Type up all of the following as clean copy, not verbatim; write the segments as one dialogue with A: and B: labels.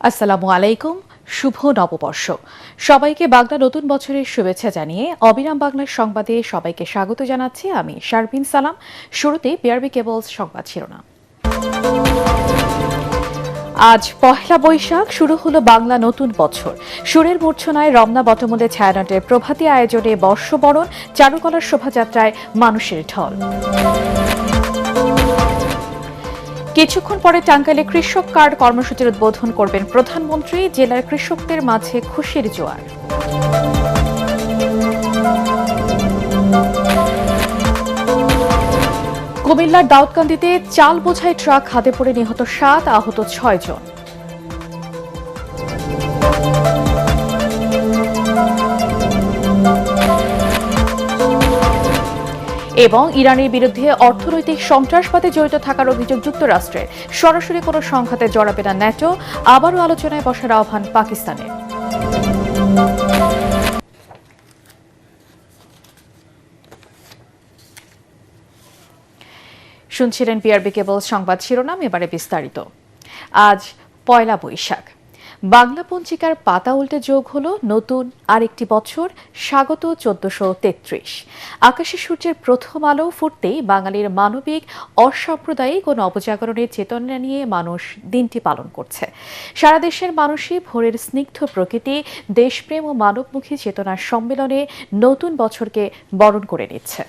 A: আসসালামু আলাইকুম। শুভ নববর্ষ। সবাইকে বাংলা নতুন বছরের শুভেচ্ছা জানিয়ে অবিরাম বাংলার সংবাদে সবাইকে স্বাগত জানাচ্ছি আমি শারবিন সালাম। শুরুতে বিআরবি কেবলস সংবাদ শিরোনাম। আজ পহেলা বৈশাখ, শুরু হলো বাংলা নতুন বছর। সুরের মূর্ছনায় রমনা বটমূলে ছায়ানটের প্রভাতী আয়োজনে বর্ষবরণ, চারুকলার শোভাযাত্রায় মানুষের ঢল। কিছুক্ষণ পরে টাঙ্গাইলে কৃষক কার্ড কর্মসূচির উদ্বোধন করবেন প্রধানমন্ত্রী। জেলার কৃষকদের মাঝে খুশির জোয়ার। কুমিল্লার দাউদকান্দিতে চাল বোঝাই ট্রাক খাদে পড়ে নিহত 7, আহত 6 জন। এবং ইরানের বিরুদ্ধে অর্থনৈতিক সন্ত্রাসবাদে জড়িত থাকার অভিযোগ যুক্তরাষ্ট্রের। সরাসরি কোনো সংঘাতে জড়াবে না ন্যাটো, আবারও আলোচনায় বসার আহ্বান পাকিস্তানের। শুনছিলেন বিআরবি কেবল সংবাদ শিরোনাম, এবারে বিস্তারিত। আজ পয়লা বৈশাখ। বাংলা পঞ্জিকার পাতা উল্টে যোগ হলো নতুন আরেকটি বছর, স্বাগত 1433। আকাশে সূর্যের প্রথম আলো ফুটতেই বাঙালির মানবিক, অসাম্প্রদায়িক ও নবজাগরণের চেতনা নিয়ে মানুষ দিনটি পালন করছে। সারা দেশের মানুষই ভোরের স্নিগ্ধ প্রকৃতি, দেশপ্রেম ও মানবমুখী চেতনার সম্মেলনে নতুন বছরকে বরণ করে নিচ্ছে।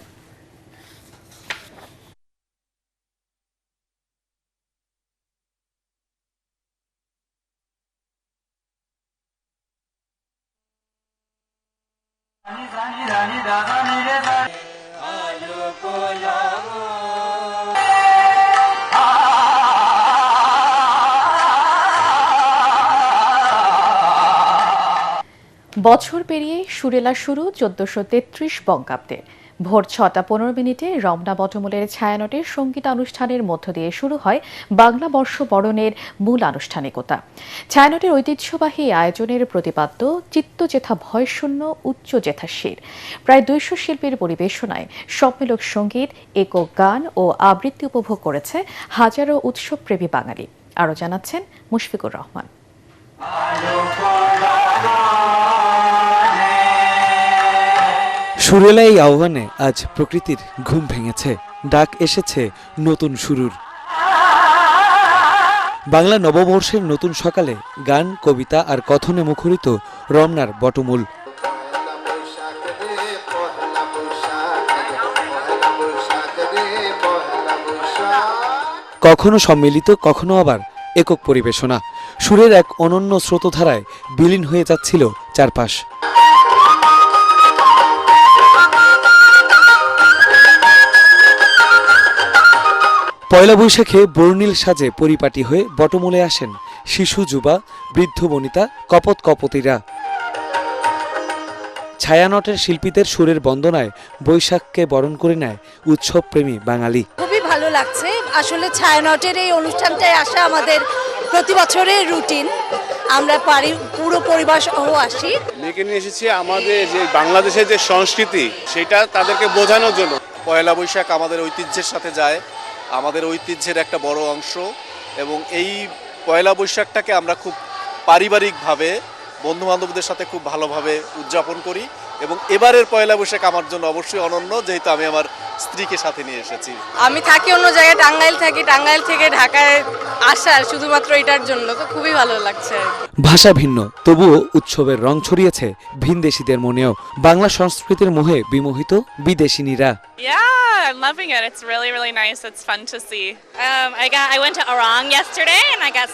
A: বছর পেরিয়ে সুরেলা শুরু 1433 বঙ্গাব্দে। ভোর 6:15 রমনা বটমূলের ছায়ানটের সঙ্গীতানুষ্ঠানের মধ্য দিয়ে শুরু হয় বাংলা বর্ষ বরণের মূল আনুষ্ঠানিকতা। ছায়ানটের ঐতিহ্যবাহী আয়োজনের প্রতিপাদ্য চিত্তজেথা ভয়শূন্য উচ্চ জেথাশীর। প্রায় 200 শিল্পীর পরিবেশনায় সম্মেলক সঙ্গীত, একক গান ও আবৃত্তি উপভোগ করেছে হাজারো উৎসবপ্রেমী বাঙালি। আরও জানাচ্ছেন মুশফিকুর রহমান।
B: সুরেলা এই আহ্বানে আজ প্রকৃতির ঘুম ভেঙেছে, ডাক এসেছে নতুন শুরুর। বাংলা নববর্ষের নতুন সকালে গান, কবিতা আর কথনে মুখরিত রমনার বটমূল। কখনো সম্মিলিত, কখনো আবার একক পরিবেশনা। সুরের এক অনন্য স্রোতধারায় বিলীন হয়ে যাচ্ছিল চারপাশ। পয়লা বৈশাখে বর্ণিল সাজে পরিপাটি হয়ে বটমূলে আসেন শিশু, যুবা, বৃদ্ধ বনিতা, কপত কপতিরা। ছায়ানটের শিল্পীদের সুরের বন্দনায় বৈশাখকে বরণ করে নেয় উৎসবপ্রেমী বাঙালি।
C: খুবই ভালো লাগছে। আসলে ছায়ানটের এই অনুষ্ঠানটায় আসা আমাদের প্রতি বছরের রুটিন। আমরা পুরো পরিবার সহ আসি।
D: মেয়েকে নিয়ে এসেছি আমাদের যে বাংলাদেশের যে সংস্কৃতি, সেটা তাদেরকে বোঝানোর জন্য। পয়লা বৈশাখ আমাদের ঐতিহ্যের সাথে যায়, আমাদের ঐতিহ্যের একটা বড় অংশ, এবং এই পয়লা বৈশাখটাকে আমরা খুব পারিবারিকভাবে বন্ধুবান্ধবদের সাথে খুব ভালোভাবে উদযাপন করি। এবং এবারের পয়লা বৈশাখ আমার জন্য অবশ্যই অনন্য, যেহেতু আমি আমার স্ত্রীকে সাথে নিয়ে এসেছি।
C: আমি থাকি অন্য জায়গায়, টাঙ্গাইল থাকি, টাঙ্গাইল থেকে ঢাকায় আসার শুধুমাত্র এটার জন্য তো খুবই ভালো লাগছে।
B: ভাষা ভিন্ন, তবুও উৎসবের রং ছড়িয়েছে ভিনদেশীদের মনেও। বাংলা সংস্কৃতির মোহে বিমোহিত বিদেশিনীরা।
E: Yeah, I'm loving it. It's really nice. It's fun to see. I went to Orang yesterday and I got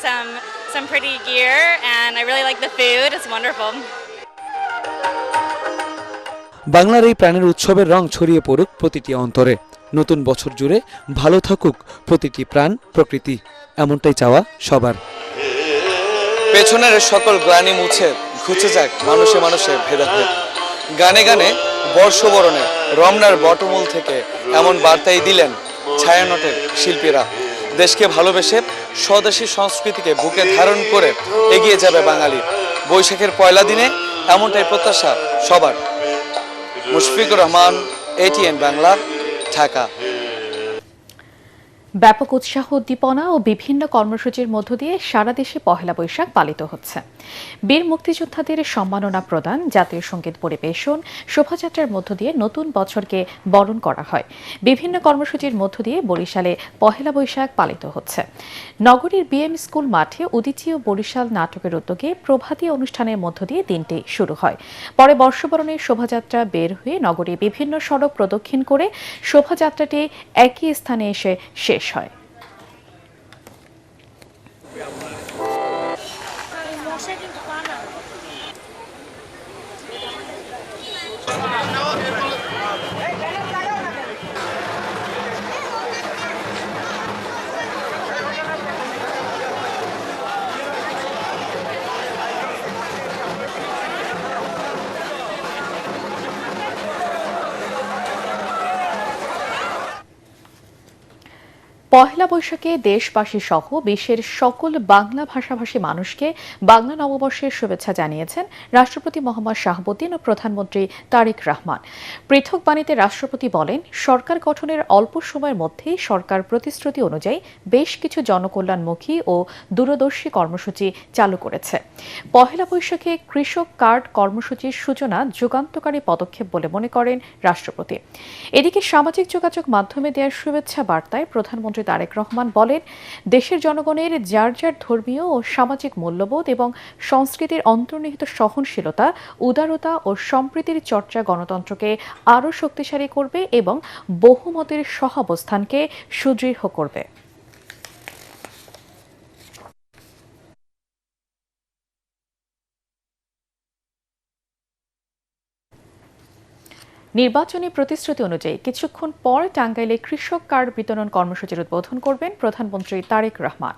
E: some pretty gear and I really like the food. It's wonderful.
B: বাংলার এই প্রাণের উৎসবের রং ছড়িয়ে পড়ুক প্রতিটি অন্তরে। নতুন বছর জুড়ে ভালো থাকুক প্রতিটি প্রাণ, প্রকৃতি, এমনটাই চাওয়া সবার। পেছনের সকল গ্লানি মুছে ঘুচে যাক মানুষে মানুষে ভেদাভেদ। গানে গানে বর্ষবরণে রমনার বটমূল থেকে এমন বার্তাই দিলেন ছায়ানটের শিল্পীরা। দেশকে ভালোবেসে স্বদেশী সংস্কৃতিকে বুকে ধারণ করে এগিয়ে যাবে বাঙালি। বৈশাখের পয়লা দিনে এমনটাই প্রত্যাশা সবার। মুশফিকুর রহমান, ATN বাংলা, ঢাকা।
A: ব্যাপক উৎসাহ উদ্দীপনা ও বিভিন্ন কর্মসূচির মধ্য দিয়ে সারা দেশে পহেলা বৈশাখ পালিত হচ্ছে। বীর মুক্তিযোদ্ধাদের সম্মাননা প্রদান, জাতীয় সঙ্গীত পরিবেশন, শোভাযাত্রার মধ্য দিয়ে নতুন বছরকে বরণ করা হয়। বিভিন্ন কর্মসূচির মধ্য দিয়ে বরিশালে পহেলা বৈশাখ পালিত হচ্ছে। নগরীর বিএম স্কুল মাঠে উদীচী ও বরিশাল নাটকের উদ্যোগে প্রভাতী অনুষ্ঠানের মধ্য দিয়ে দিনটি শুরু হয়। পরে বর্ষবরণের শোভাযাত্রা বের হয়ে নগরীর বিভিন্ন সড়ক প্রদক্ষিণ করে শোভাযাত্রাটি একই স্থানে এসে শেষ হয়। পহেলা বৈশাখে দেশবাসী সহ বিশ্বের সকল বাংলা ভাষাভাষী মানুষকে বাংলা নববর্ষের শুভেচ্ছা জানিয়েছেন রাষ্ট্রপতি মোহাম্মদ শাহাবুদ্দিন ও প্রধানমন্ত্রী তারেক রহমান। পৃথক বাণীতে রাষ্ট্রপতি বলেন, সরকার গঠনের অল্প সময়ের মধ্যেই সরকার প্রতিশ্রুতি অনুযায়ী বেশ কিছু জনকল্যাণমুখী ও দূরদর্শী কর্মসূচি চালু করেছে। পহেলা বৈশাখে কৃষক কার্ড কর্মসূচির সূচনা যুগান্তকারী পদক্ষেপ বলে মনে করেন রাষ্ট্রপতি। এদিকে সামাজিক যোগাযোগ মাধ্যমে দেওয়ার শুভেচ্ছা বার্তায় প্রধানমন্ত্রী তারেক রহমান বলেন, দেশের জনগণের যার যার ধর্মীয় ও সামাজিক মূল্যবোধ এবং সংস্কৃতির অন্তর্নিহিত সহনশীলতা, উদারতা ও সম্প্রীতির চর্চা গণতন্ত্রকে আরও শক্তিশালী করবে এবং বহুমতের সহাবস্থানকে সুদৃঢ় করবে। নির্বাচনী প্রতিশ্রুতি অনুযায়ী কিছুক্ষণ পর টাঙ্গাইলে কৃষক কার্ড বিতরণ কর্মসূচির উদ্বোধন করবেন প্রধানমন্ত্রী তারেক রহমান।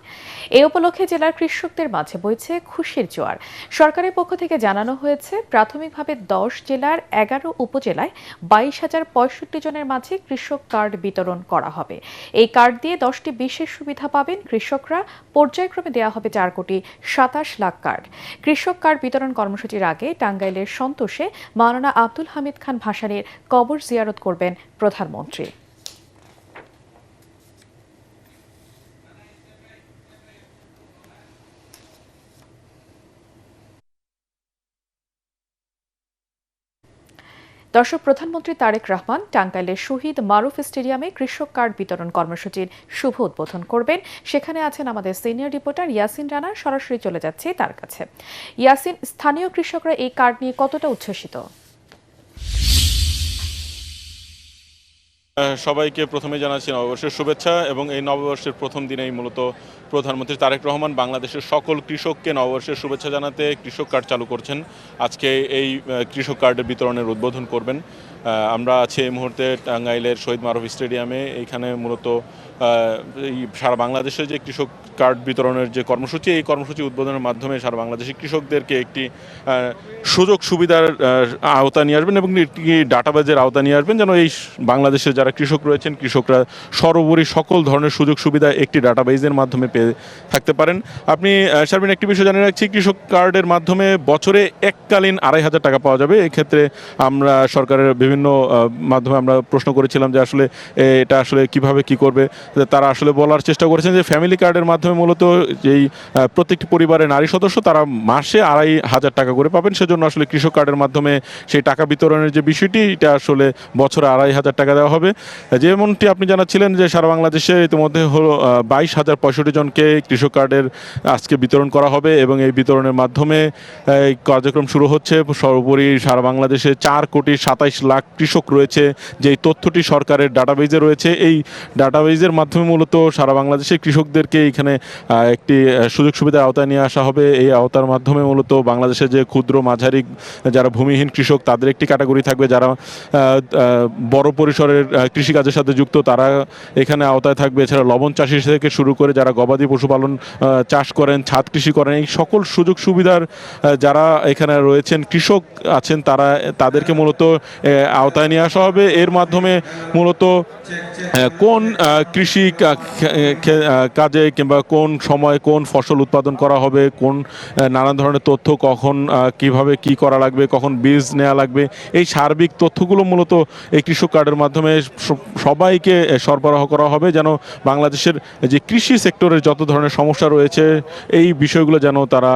A: এ উপলক্ষে জেলার কৃষকদের মাঝে বইছে খুশির জোয়ার। সরকারের পক্ষ থেকে জানানো হয়েছে, প্রাথমিকভাবে 10 জেলার 11 উপজেলায় 22,065 জনের মাঝে কৃষক কার্ড বিতরণ করা হবে। এই কার্ড দিয়ে 10টি বিশেষ সুবিধা পাবেন কৃষকরা। পর্যায়ক্রমে দেওয়া হবে 4,27,00,000 কার্ড। কৃষক কার্ড বিতরণ কর্মসূচির আগে টাঙ্গাইলের সন্তোষে মাওলানা আব্দুল হামিদ খান ভাসানীর কবর জিয়ারত করবেন প্রধানমন্ত্রী। দর্শক, প্রধানমন্ত্রী তারেক রহমান টাঙ্গাইলের শহীদ মারুফ স্টেডিয়ামে কৃষক কার্ড বিতরণ কর্মসূচির শুভ উদ্বোধন করবেন। সেখানে আছেন আমাদের সিনিয়র রিপোর্টার ইয়াসিন রানা। সরাসরি চলে যাচ্ছে তার কাছে। ইয়াসিন, স্থানীয় কৃষকরা এই কার্ড নিয়ে কতটা উচ্ছ্বসিত?
F: সবাইকে প্রথমে জানাচ্ছি নববর্ষের শুভেচ্ছা এবং এই নববর্ষের প্রথম দিনেই মূলত প্রধানমন্ত্রী তারেক রহমান বাংলাদেশের সকল কৃষককে নববর্ষের শুভেচ্ছা জানাতে কৃষক কার্ড চালু করছেন। আজকে এই কৃষক কার্ডের বিতরণের উদ্বোধন করবেন। আমরা আছি এই মুহূর্তে টাঙ্গাইলের শহীদ মারুফ স্টেডিয়ামে। এইখানে মূলত সারা বাংলাদেশে যে কৃষক কার্ড বিতরণের যে কর্মসূচি, এই কর্মসূচি উদ্বোধনের মাধ্যমে সারা বাংলাদেশের কৃষকদেরকে একটি সুযোগ সুবিধার আওতা নিয়ে আসবেন এবং ডাটাবেজের আওতা নিয়ে আসবেন, যেন এই বাংলাদেশে যারা কৃষক রয়েছেন কৃষকরা সর্বোপরি সকল ধরনের সুযোগ সুবিধা একটি ডাটাবেজের মাধ্যমে পেয়ে থাকতে পারেন। আপনি শারমিন, একটি বিষয় জানিয়ে রাখছি, কৃষক কার্ডের মাধ্যমে বছরে এককালীন 2,500 টাকা পাওয়া যাবে। এক্ষেত্রে আমরা সরকারের বিভিন্ন মাধ্যমে আমরা প্রশ্ন করেছিলাম যে আসলে এটা আসলে কিভাবে কি করবে। তারা আসলে বলার চেষ্টা করেছেন যে ফ্যামিলি কার্ডের মাধ্যমে মূলত যেই প্রত্যেকটি পরিবারের নারী সদস্য তারা মাসে 2,500 টাকা করে পাবেন। সেজন্য আসলে কৃষক কার্ডের মাধ্যমে সেই টাকা বিতরণের যে বিষয়টি, এটা আসলে বছরে 2,500 টাকা দেওয়া হবে। যেমনটি আপনি জানাচ্ছিলেন যে সারা বাংলাদেশে ইতিমধ্যে হলো 22,065 জনকে কৃষক কার্ডের আজকে বিতরণ করা হবে এবং এই বিতরণের মাধ্যমে এই কার্যক্রম শুরু হচ্ছে। সর্বোপরি সারা বাংলাদেশে 4,27,00,000 কৃষক রয়েছে, যেই তথ্যটি সরকারের ডাটাবেজে রয়েছে। এই ডাটাবেজের মাধ্যমে মূলত সারা বাংলাদেশের কৃষকদেরকে এখানে একটি সুযোগ সুবিধার আওতায় নিয়ে আসা হবে। এই আওতার মাধ্যমে মূলত বাংলাদেশে যে ক্ষুদ্র মাঝারি যারা ভূমিহীন কৃষক তাদের একটি ক্যাটাগরি থাকবে, যারা বড় পরিসরের কৃষিকাজের সাথে যুক্ত তারা এখানে আওতায় থাকবে। এছাড়া লবণ চাষি থেকে শুরু করে যারা গবাদি পশুপালন চাষ করেন, ছাদ কৃষি করেন, এই সকল সুযোগ সুবিধার যারা এখানে রয়েছেন কৃষক আছেন তাদেরকে মূলত আওতায় নিয়ে আসা হবে। এর মাধ্যমে মূলত কোন কৃষি কাজে কিংবা কোন সময় কোন ফসল উৎপাদন করা হবে, কোন নানান ধরনের তথ্য, কখন কিভাবে কি করা লাগবে, কখন বীজ নেওয়া লাগবে, এই সার্বিক তথ্যগুলো মূলত এই কৃষক কার্ডের মাধ্যমে সবাইকে সরবরাহ করা হবে, যেন বাংলাদেশের যে কৃষি সেক্টরের যত ধরনের সমস্যা রয়েছে এই বিষয়গুলো যেন তারা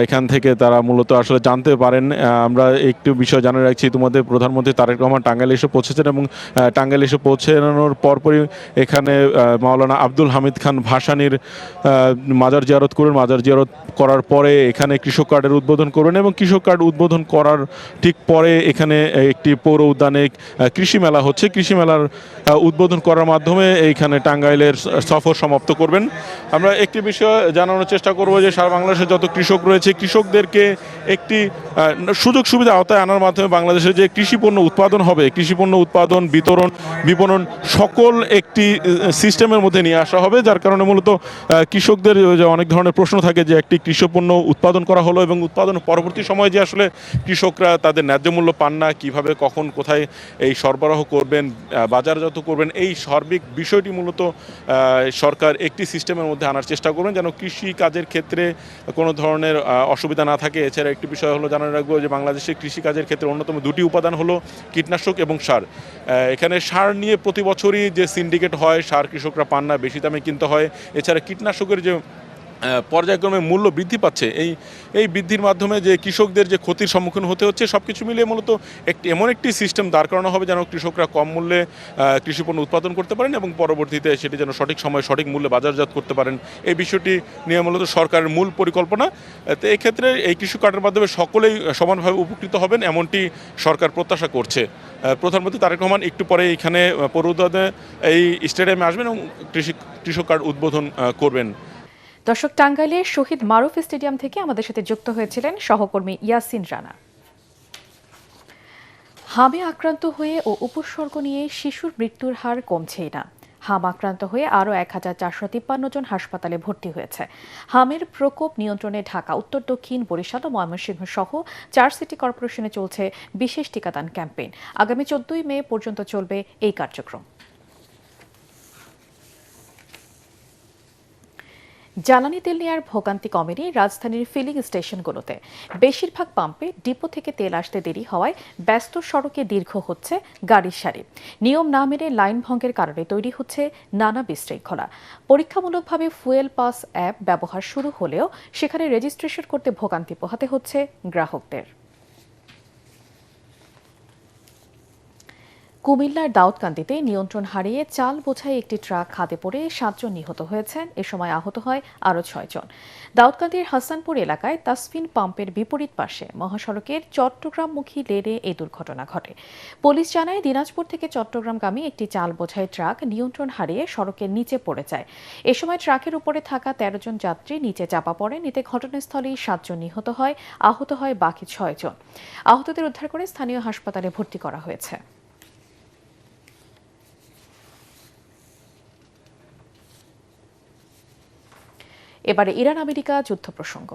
F: এখান থেকে তারা মূলত আসলে জানতে পারেন। আমরা একটু বিষয় জানিয়ে রাখছি, তোমাদের প্রধানমন্ত্রী তারেক রহমান টাঙ্গাইলে এসে পৌঁছেছেন এবং টাঙ্গাইলে এসে পৌঁছানোর পরপরই এখানে মাওলানা আব্দুল হামিদ খান ভাসানীর মাজার জিয়ারত করবেন। মাজার জিয়ারত করার পরে এখানে কৃষক কার্ডের উদ্বোধন করবেন এবং কৃষক কার্ড উদ্বোধন করার ঠিক পরে এখানে একটি পৌর উদ্যানে কৃষি মেলা হচ্ছে, কৃষি মেলার উদ্বোধন করার মাধ্যমে এইখানে টাঙ্গাইলের সফর সমাপ্ত করবেন। আমরা একটি বিষয় জানানোর চেষ্টা করব যে সারা বাংলাদেশে যত কৃষক রয়েছে কৃষকদেরকে একটি সুযোগ সুবিধা আওতায় আনার মাধ্যমে বাংলাদেশে যে কৃষি পণ্য উৎপাদন হবে, কৃষি পণ্য উৎপাদন, বিতরণ, বিপণন সকল একটি সিস্টেমের মধ্যে নিয়ে আসা হবে, যার কারণে মূলত কৃষকদের যে অনেক ধরনের প্রশ্ন থাকে যে একটি কৃষি পণ্য উৎপাদন করা হলো এবং উৎপাদন পরবর্তী সময়ে যে আসলে কৃষকরা তাদের ন্যায্য মূল্য পান না, কিভাবে কখন কোথায় এই সরবরাহ করবেন, বাজারজাত করবেন, এই সার্বিক বিষয়টি মূলত সরকার একটি সিস্টেমের মধ্যে আনার চেষ্টা করবেন যেন কৃষি কাজের ক্ষেত্রে কোনো ধরনের অসুবিধা না থাকে। এছাড়া একটি বিষয় হলো জানানো রাখবো যে বাংলাদেশে কৃষিকাজের ক্ষেত্রে অন্যতম দুটি উপাদান হলো কীটনাশক এবং সার। এখানে সার নিয়ে প্রতি বছরই যে সিন্ডিকেট হয়, সার কৃষকরা পান না, বেশি দামে কিনতে হয়। এছাড়া কীটনাশকের যে পর্যায়ক্রমে মূল্য বৃদ্ধি পাচ্ছে, এই বৃদ্ধির মাধ্যমে যে কৃষকদের যে ক্ষতির সম্মুখীন হতে হচ্ছে, সব কিছু মিলিয়ে মূলত এমন একটি সিস্টেম দাঁড় করানো হবে যেন কৃষকরা কম মূল্যে কৃষিপণ্য উৎপাদন করতে পারেন এবং পরবর্তীতে সেটি যেন সঠিক সময়ে সঠিক মূল্যে বাজারজাত করতে পারেন। এই বিষয়টি নিয়ে মূলত সরকারের মূল পরিকল্পনা। তো এই ক্ষেত্রে এই কৃষি কার্ডের মাধ্যমে সকলেই সমানভাবে উপকৃত হবেন এমনটি সরকার প্রত্যাশা করছে। প্রধানমন্ত্রী তারেক রহমান একটু পরে এখানে পৌর উদ্যানে এই স্টেডিয়ামে আসবেন এবং কৃষক কার্ড উদ্বোধন করবেন।
A: দর্শক, টাঙ্গাইলের শহীদ মারুফ স্টেডিয়াম থেকে আমাদের সাথে যুক্ত হয়েছিলেন সহকর্মী ইয়াসিন রানা। হামে আক্রান্ত হয়ে ও উপসর্গ নিয়ে শিশুর মৃত্যুর হার কমছেই না। হাম আক্রান্ত হয়ে আরও ১,৪৫৩ জন হাসপাতালে ভর্তি হয়েছে। হামের প্রকোপ নিয়ন্ত্রণে ঢাকা, উত্তর দক্ষিণ, বরিশাল ও ময়মনসিংহ সহ ৪ সিটি কর্পোরেশনে চলছে বিশেষ টিকাদান ক্যাম্পেইন। আগামী ১৪ মে পর্যন্ত চলবে এই কার্যক্রম। জ্বালানি তেল নেওয়ার ভোগান্তি কমেনি রাজধানীর ফিলিং স্টেশনগুলোতে। বেশিরভাগ পাম্পে ডিপো থেকে তেল আসতে দেরি হওয়ায় ব্যস্ত সড়কে দীর্ঘ হচ্ছে গাড়ির সারি। নিয়ম না মেনে লাইন ভঙ্গের কারণে তৈরি হচ্ছে নানা বিশৃঙ্খলা। পরীক্ষামূলকভাবে ফুয়েল পাস অ্যাপ ব্যবহার শুরু হলেও সেখানে রেজিস্ট্রেশন করতে ভোগান্তি পোহাতে হচ্ছে গ্রাহকদের। কুমিল্লার দাউদকান্দিতে নিয়ন্ত্রণ হারিয়ে চাল বোঝাই একটি ট্রাক খাদে পড়ে ৭ জন নিহত হয়েছেন। এ সময় আহত হয় আরও ৬ জন। দাউদকান্দির হাসানপুর এলাকায় তাসফিন পাম্পের বিপরীত পাশে মহাসড়কের চট্টগ্রামমুখী লেনে এই দুর্ঘটনা ঘটে। পুলিশ জানায় দিনাজপুর থেকে চট্টগ্রামগামী একটি চাল বোঝাই ট্রাক নিয়ন্ত্রণ হারিয়ে সড়কের নিচে পড়ে যায়। এ সময় ট্রাকের উপরে থাকা ১৩ জন যাত্রী নিচে চাপা পড়েন। এতে ঘটনাস্থলেই ৭ জন নিহত হয়, আহত হয় বাকি ৬ জন। আহতদের উদ্ধার করে স্থানীয় হাসপাতালে ভর্তি করা হয়েছে। এবারে ইরান আমেরিকা যুদ্ধ প্রসঙ্গ।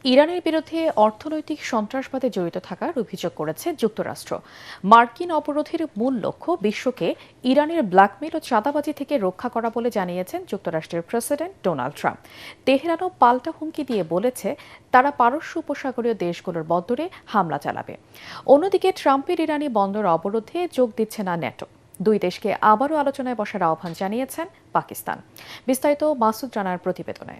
A: ইরানের বিরুদ্ধে অর্থনৈতিক সন্ত্রাসবাদে জড়িত থাকার অভিযোগ করেছে যুক্তরাষ্ট্র। মার্কিন অবরোধের মূল লক্ষ্য বিশ্বকে ইরানের ব্ল্যাকমেল ও চাঁদাবাজি থেকে রক্ষা করা বলে জানিয়েছেন যুক্তরাষ্ট্রের প্রেসিডেন্ট ডোনাল্ড ট্রাম্প। তেহরানও পাল্টা হুমকি দিয়ে বলেছে তারা পারস্য উপসাগরীয় দেশগুলোর বন্দরে হামলা চালাবে। অন্যদিকে ট্রাম্পের ইরানি বন্দর অবরোধে যোগ দিচ্ছে না ন্যাটো। দুই দেশকে আবারও আলোচনায় বসার আহ্বান জানিয়েছেন পাকিস্তান। বিস্তারিত মাসুদ রানার প্রতিবেদনে।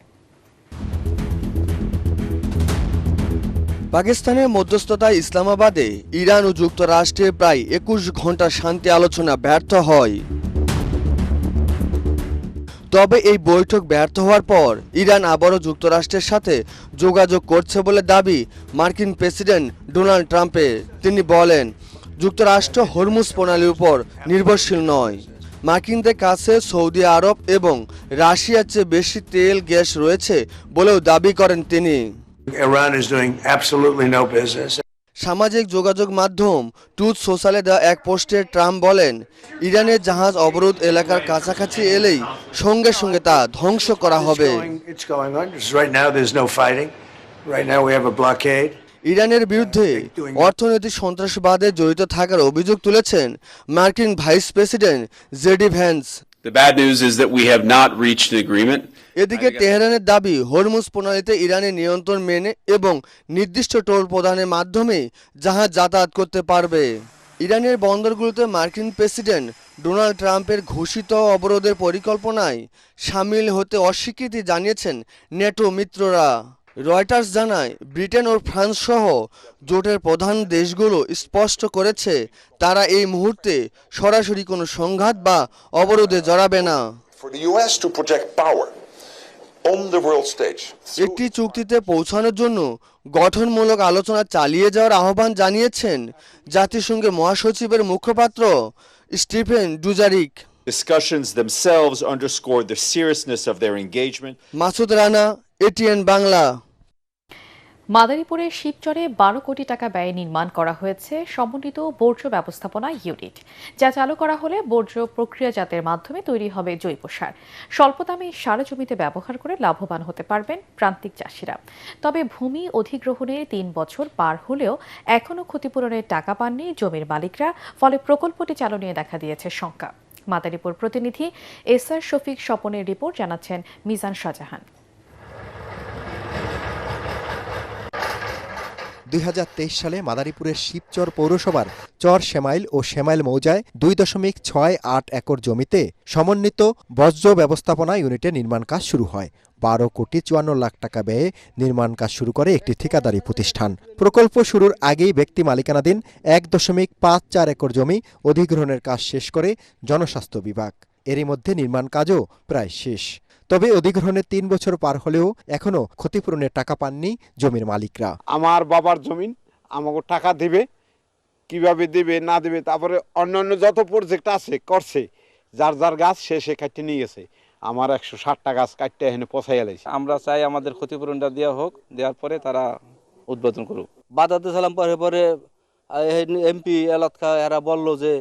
G: পাকিস্তানের মধ্যস্থতায় ইসলামাবাদে ইরান ও যুক্তরাষ্ট্রের প্রায় ২১ ঘন্টা শান্তি আলোচনা ব্যর্থ হয়। তবে এই বৈঠক ব্যর্থ হওয়ার পর ইরান আবারও যুক্তরাষ্ট্রের সাথে যোগাযোগ করছে বলে দাবি মার্কিন প্রেসিডেন্ট ডোনাল্ড ট্রাম্পের। তিনি বলেন, যুক্তরাষ্ট্র হরমুজ প্রণালীর উপর নির্ভরশীল নয়। মার্কিনদের কাছে সৌদি আরব এবং রাশিয়ার চেয়ে বেশি তেল গ্যাস রয়েছে বলেও দাবি করেন তিনি।
H: Iran is doing absolutely no business.
G: সামাজিক যোগাযোগ মাধ্যম ট্রুথ সোশ্যালে দেওয়া এক পোস্টে ট্রাম্প বলেন, ইরানের জাহাজ অবরোধ এলাকার কাছাকাছি এলেই সঙ্গে সঙ্গে তা ধ্বংস করা হবে।
H: It's going on. Right now there's no fighting. Right now we have a blockade.
G: ইরানের বিরুদ্ধে অর্থনৈতিক সন্ত্রাসবাদে জড়িত থাকার অভিযোগ তুলেছেন মার্কিন vice president JD Vance.
I: The bad news is that we have not reached an agreement.
G: এদিকে তেহরানের দাবি হরমুজ প্রণালীতে ইরানের নিয়ন্ত্রণ মেনে এবং নির্দিষ্ট টোল প্রদানের মাধ্যমে জাহাজ যাতায়াত করতে পারবে। ইরানের বন্দরগুলোতে মার্কিন প্রেসিডেন্ট ডোনাল্ড ট্রাম্পের ঘোষিত অবরোধের পরিকল্পনায় সামিল হতে অস্বীকৃতি জানিয়েছেন ন্যাটো মিত্ররা। রয়টার্স জানায় ব্রিটেন ও ফ্রান্স সহ জোটের প্রধান দেশগুলো স্পষ্ট করেছে তারা এই মুহূর্তে সরাসরি কোনো সংঘাত বা অবরোধে জড়াবে না।
J: For the US to project power on the world stage.
G: একটি চুক্তিতে পৌঁছানোর জন্য গঠনমূলক আলোচনা চালিয়ে যাওয়ার আহ্বান জানিয়েছেন জাতিসংঘের মহাসচিবের মুখপাত্র Stephen Dujarric.
K: Discussions themselves underscored the seriousness of their engagement.
G: Masud Rana, ATN Bangla.
A: মাদারীপুরে শিবচরে 12 কোটি টাকা ব্যয়ে নির্মাণ করা হয়েছে সমন্বিত বর্জ্য ব্যবস্থাপনা ইউনিট, যা চালু করা হলে বর্জ্য প্রক্রিয়াজাতের মাধ্যমে তৈরি হবে জৈব সার। স্বল্প দামে সার জমিতে ব্যবহার করে লাভবান হতে পারবেন প্রান্তিক চাষিরা। তবে ভূমি অধিগ্রহণের 3 বছর পার হলেও এখনও ক্ষতিপূরণের টাকা পাননি জমির মালিকরা, ফলে প্রকল্পটি চালু নিয়ে দেখা দিয়েছে শঙ্কা। মাদারীপুর প্রতিনিধি এসআর শফিক স্বপনের রিপোর্ট জানাচ্ছেন মিজান শাহজাহান।
L: 2023 সালে মাদারীপুরের শিবচর পৌরসভার চর সেমাইল ও সেমাইল মৌজায় 2.68 একর জমিতে সমন্বিত বর্জ্য ব্যবস্থাপনা ইউনিটের নির্মাণ কাজ শুরু হয়। 12 কোটি 54 লাখ টাকা ব্যয়ে নির্মাণ কাজ শুরু করে একটি ঠিকাদারি প্রতিষ্ঠান। প্রকল্প শুরুর আগেই ব্যক্তি মালিকানাধীন 1.54 একর জমি অধিগ্রহণের কাজ শেষ করে জনস্বাস্থ্য বিভাগ। এরই মধ্যে নির্মাণ কাজও প্রায় শেষ। তবে অধিগ্রহণের 3 বছর পার হলেও এখনো ক্ষতিপূরণের টাকা পাননি জমির মালিকরা।
M: আমার বাবার জমিন আমাকে টাকা দিবে, কিভাবে দিবে না দিবে, তারপরে অন্যান্য যত প্রজেক্ট আছে করছে, যার যার গাছ সে কাটতে নিয়ে গেছে। আমার 160টা গাছ কাটতে এখানে পচাইয়া লাইছে।
N: আমরা চাই আমাদের ক্ষতিপূরণটা দেওয়া হোক, দেওয়ার পরে তারা উদ্বোধন করুক। বাধাতে সালাম পরে এমপি এলাকা এরা বললো যে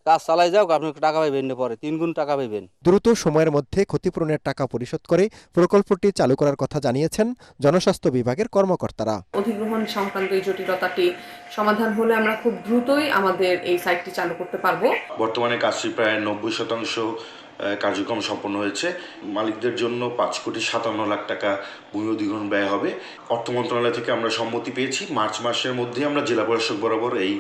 N: কাজ চালাই যাও, আপনি টাকা পাইবেন না, পরে 3 গুণ টাকা পাইবেন।
L: দ্রুত সময়ের মধ্যে ক্ষতিপূরণের টাকা পরিশোধ করে প্রকল্পটি চালু করার কথা জানিয়েছেন জনস্বাস্থ্য বিভাগের কর্মকর্তারা।
O: অধিগ্রহণ সংক্রান্ত এই জটিলতাটি সমাধান হলে আমরা খুব দ্রুতই আমাদের এই সাইটটি চালু করতে পারবো।
P: বর্তমানে কাজটি প্রায় 90% কার্যক্রম সম্পন্ন হয়েছে। মালিকদের জন্য 5 কোটি 57 লাখ টাকা ভূমি অধিগ্রহণ ব্যয় হবে। অর্থ মন্ত্রণালয় থেকে আমরা সম্মতি পেয়েছি, মার্চ মাসের মধ্যে আমরা জেলা প্রশাসক বরাবর এই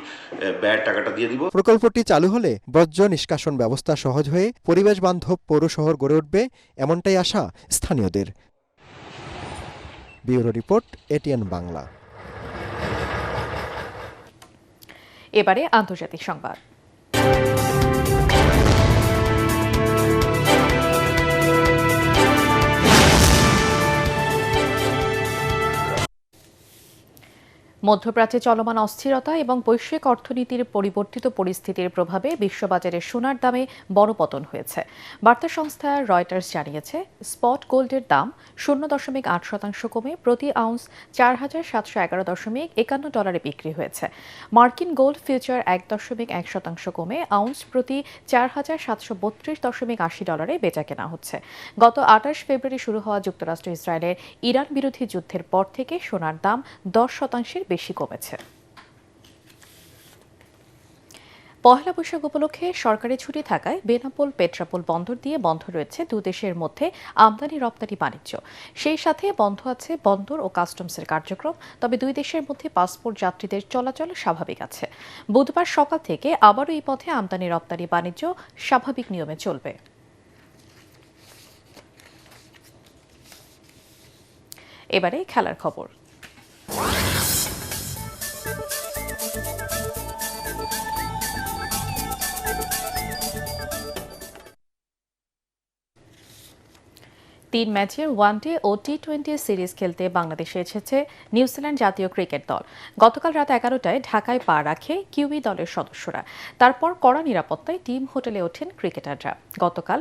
P: ব্যয়ের টাকাটা দিয়ে দিব।
L: প্রকল্পটি চালু হলে বর্জ্য নিষ্কাশন ব্যবস্থা সহজ হয়ে পরিবেশ বান্ধব পৌর শহর গড়ে উঠবে, এমনটাই আশা স্থানীয়দের। Bureau report, ATN Bangla.
A: এবারে আন্তর্জাতিক সংবাদ। মধ্যপ্রাচ্যে চলমান অস্থিরতা এবং বৈশ্বিক অর্থনীতির পরিবর্তিত পরিস্থিতির প্রভাবে বিশ্ববাজারে সোনার দামে বড় পতন হয়েছে। বার্তা সংস্থা রয়টার্স জানিয়েছে, স্পট গোল্ডের দাম 0.8% কমে প্রতি আউন্স $4,711.51 বিক্রি হয়েছে। মার্কিন গোল্ড ফিউচার 1.1% কমে আউন্স প্রতি $4,732.80 বেচাকেনা হচ্ছে। গত 28 ফেব্রুয়ারি শুরু হওয়া যুক্তরাষ্ট্র ইসরায়েলের ইরান বিরোধী যুদ্ধের পর থেকে সোনার দাম 10% বেশি কমেছে। পহেলা বৈশাখ উপলক্ষে সরকারি ছুটি থাকায় বেনাপোল পেট্রাপোল বন্দর দিয়ে বন্ধ রয়েছে দুই দেশের মধ্যে আমদানি রপ্তানি বাণিজ্য। সেই সাথে বন্ধ আছে বন্দর ও কাস্টমসের কার্যক্রম। তবে দুই দেশের মধ্যে পাসপোর্ট যাত্রীদের চলাচল স্বাভাবিক আছে। বুধবার সকাল থেকে আবারও এই পথে আমদানি রপ্তানি বাণিজ্য স্বাভাবিক নিয়মে চলবে। এবারে খেলার খবর। তিন ম্যাচের ওয়ানডে ও টি20 সিরিজ খেলতে বাংলাদেশে এসেছে নিউজিল্যান্ড জাতীয় ক্রিকেট দল। গতকাল রাত 11টায় ঢাকায় পা রাখে কিউই দলের সদস্যরা। তারপর কড়া নিরাপত্তায় টিম হোটেলে ওঠেন ক্রিকেটাররা। গতকাল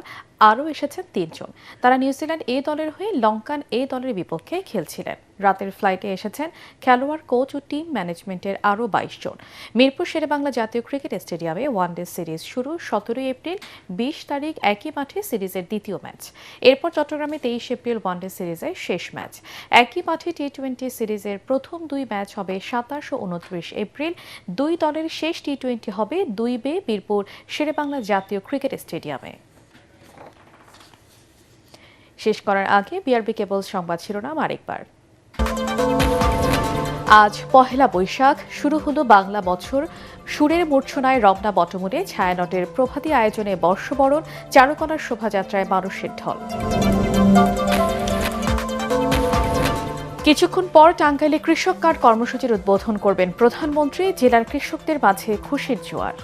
A: আরও এসেছেন 3 জন। তারা নিউজিল্যান্ড এ দলের হয়ে লঙ্কান এ দলের বিপক্ষে খেলছিলেন। রাতের ফ্লাইটে এসেছেন খেলোয়াড়, কোচ ও টিম ম্যানেজমেন্টের আরও 22 জন। মিরপুর শেরেবাংলা জাতীয় ক্রিকেট স্টেডিয়ামে ওয়ানডে সিরিজ শুরু 17 এপ্রিল, 20 তারিখ একই মাঠে সিরিজের দ্বিতীয় ম্যাচ। এরপর চট্টগ্রামে 23 এপ্রিল ওয়ানডে সিরিজের শেষ ম্যাচ। একই মাঠে টি-20 সিরিজের প্রথম 2 ম্যাচ হবে 27 ও 29 এপ্রিল। 2 দলের শেষ টি-20 হবে 2 মিরপুর শেরেবাংলা জাতীয় ক্রিকেট স্টেডিয়ামে। শেষ করার আগে বিআরবি কেবলস সংবাদ শিরোনাম আরেকবার। আজ পহেলা বৈশাখ, শুরু হলো বাংলা বছর। সুরের মূর্ছনায় রমনা বটমূলে ছায়ানটের প্রভাতী আয়োজনে বর্ষবরণ, চারুকলার শোভাযাত্রায় মানুষের ঢল। কিছুক্ষণ পর টাঙ্গাইলে কৃষক কার্ড কর্মসূচির উদ্বোধন করবেন প্রধানমন্ত্রী। জেলার কৃষকদের মাঝে খুশির জোয়ার।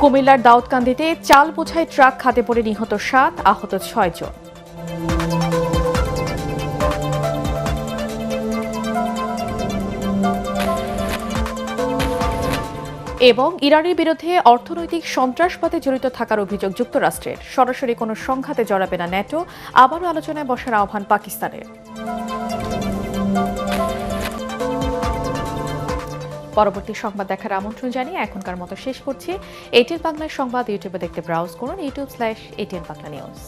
A: কুমিল্লার দাউদকান্দিতে চাল বোঝাই ট্রাক খাদে পড়ে নিহত 7, আহত 6 জন। এবং ইরানের বিরুদ্ধে অর্থনৈতিক সন্ত্রাসবাদে জড়িত থাকার অভিযোগ যুক্তরাষ্ট্রের। সরাসরি কোনো সংঘাতে জড়াবে না ন্যাটো, আবারও আলোচনায় বসার আহ্বান পাকিস্তানের। পরবর্তী সংবাদ দেখার আমন্ত্রণ জানিয়ে এখনকার মতো শেষ করছি। এটিএন বাংলার সংবাদ ইউটিউবে দেখতে ব্রাউজ করুন, youtube/ATN Bangla News।